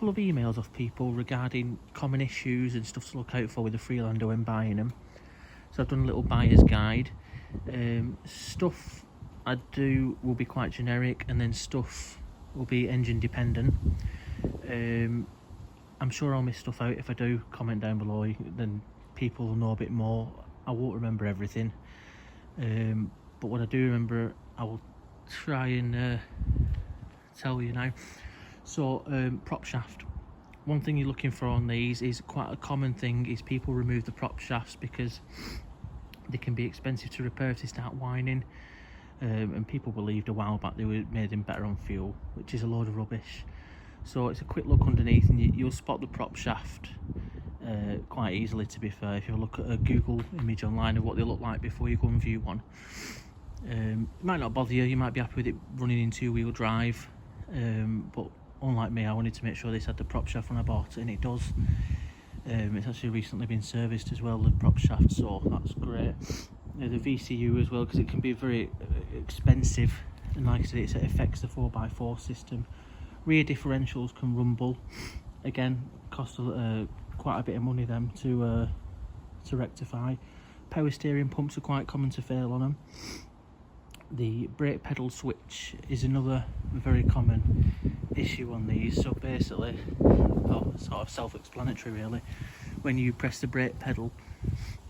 couple of emails off people regarding common issues and stuff to look out for with the Freelander when buying them. So I've done a little buyer's guide. Stuff I do will be quite generic, and then stuff will be engine dependent. I'm sure I'll miss stuff out. If I do, comment down below, then people will know a bit more. I won't remember everything, but what I do remember I will try and tell you now. So prop shaft, one thing you're looking for on these is quite a common thing is people remove the prop shafts because they can be expensive to repair if they start whining, and people believed a while back they made them better on fuel, which is a load of rubbish. So it's a quick look underneath and you'll spot the prop shaft quite easily, to be fair, if you look at a Google image online of what they look like before you go and view one. It might not bother you, you might be happy with it running in two-wheel drive, but unlike me, I wanted to make sure this had the prop shaft when I bought it, and it does. It's actually recently been serviced as well, the prop shaft, so that's great. The VCU as well, because it can be very expensive, and like I said, it affects the 4x4 system. Rear differentials can rumble, again cost quite a bit of money them to rectify. Power steering pumps are quite common to fail on them. The brake pedal switch is another very common issue on these. So basically, sort of self-explanatory really, when you press the brake pedal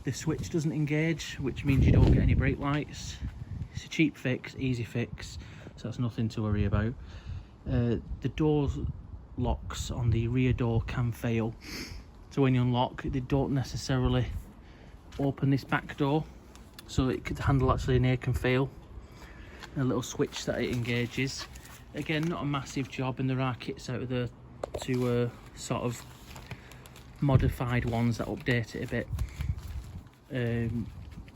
the switch doesn't engage, which means you don't get any brake lights. It's a cheap fix, easy fix, so that's nothing to worry about. The doors locks on the rear door can fail, so when you unlock, they don't necessarily open this back door, so it could handle actually an air can fail. A little switch that it engages, again not a massive job, and there are kits out there to sort of modified ones that update it a bit.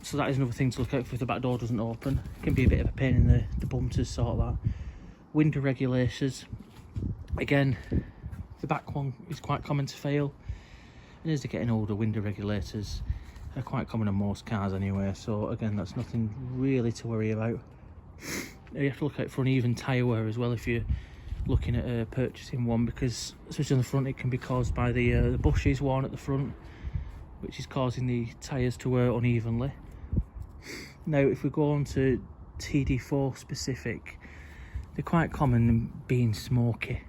So that is another thing to look out for if the back door doesn't open. It can be a bit of a pain in the bum to sort that. Window regulators, again the back one is quite common to fail, and as they're getting older, window regulators are quite common on most cars anyway, so again that's nothing really to worry about. You have to look out for uneven tyre wear as well if you're looking at purchasing one, because especially on the front it can be caused by the bushes worn at the front, which is causing the tyres to wear unevenly. Now if we go on to TD4 specific, they're quite common in being smoky.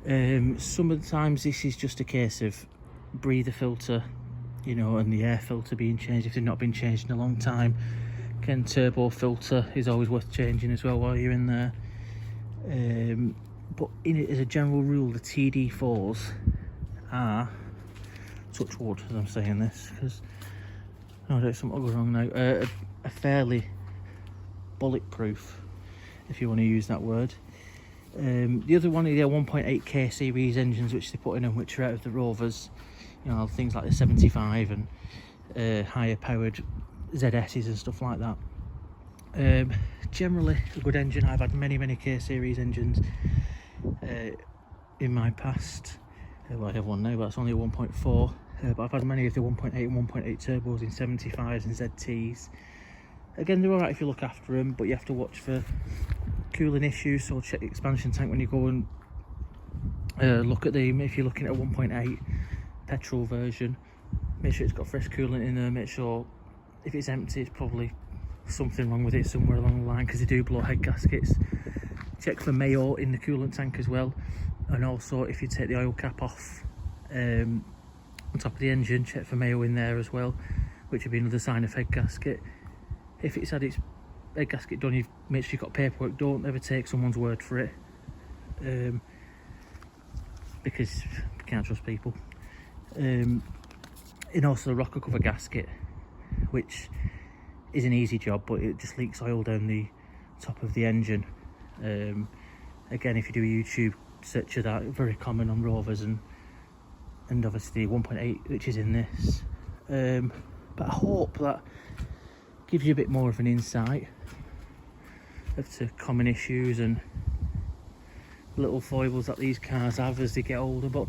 Some of the times this is just a case of breather filter, you know, and the air filter being changed if they've not been changed in a long time. Again, turbo filter is always worth changing as well while you're in there. But in it, as a general rule, the TD4s are, touch wood as I'm saying this, because I don't something will go wrong now, a fairly bulletproof, if you want to use that word. The other one is their 1.8k series engines which they put in them, which are out of the Rovers, you know, things like the 75 and higher powered ZS's and stuff like that. Generally a good engine. I've had many K series engines in my past. Well, I have one now, but it's only a 1.4, but I've had many of the 1.8 and 1.8 turbos in 75s and ZTs. Again, they're alright if you look after them, but you have to watch for cooling issues, so check the expansion tank when you go and look at them. If you're looking at a 1.8 petrol version, make sure it's got fresh coolant in there. Make sure if it's empty, it's probably something wrong with it somewhere along the line, because they do blow head gaskets. Check for mayo in the coolant tank as well, and also if you take the oil cap off on top of the engine, check for mayo in there as well, which would be another sign of head gasket. If it's had its head gasket done, you've made sure you've got paperwork. Don't ever take someone's word for it, because you can't trust people. And also the rocker cover gasket, which is an easy job, but it just leaks oil down the top of the engine. Again, if you do a YouTube search of that, very common on Rovers and obviously 1.8, which is in this. But I hope that gives you a bit more of an insight as to common issues and little foibles that these cars have as they get older. But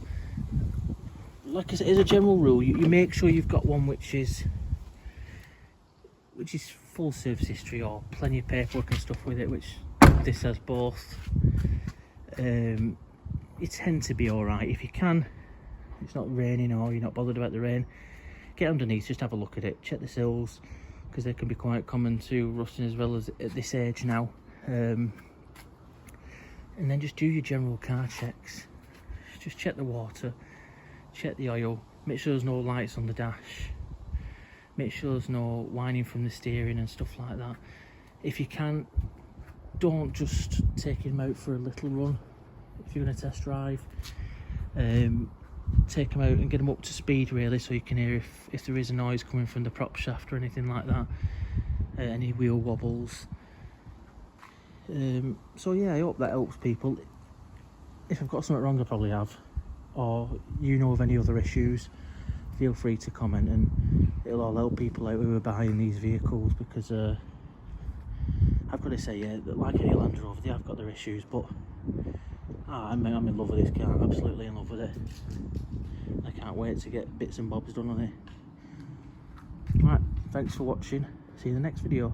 like I said, as a general rule, you make sure you've got one which is full service history or plenty of paperwork and stuff with it, which this has both. You you tend to be all right. If you can, it's not raining or you're not bothered about the rain, get underneath, just have a look at it, check the sills, because they can be quite common to rusting as well as at this age now. And then just do your general car checks. Just check the water, check the oil, make sure there's no lights on the dash, make sure there's no whining from the steering and stuff like that. If you can, don't just take him out for a little run. If you're going to test drive, take them out and get them up to speed really, so you can hear if there is a noise coming from the prop shaft or anything like that, any wheel wobbles. So yeah, I hope that helps people. If I've got something wrong, I probably have, or you know of any other issues, feel free to comment, and it'll all help people out who are buying these vehicles, because I've got to say, yeah, like any Land Rover, they have got their issues, but I'm in love with this car, absolutely in love with it. I can't wait to get bits and bobs done on it. Right, thanks for watching, see you in the next video.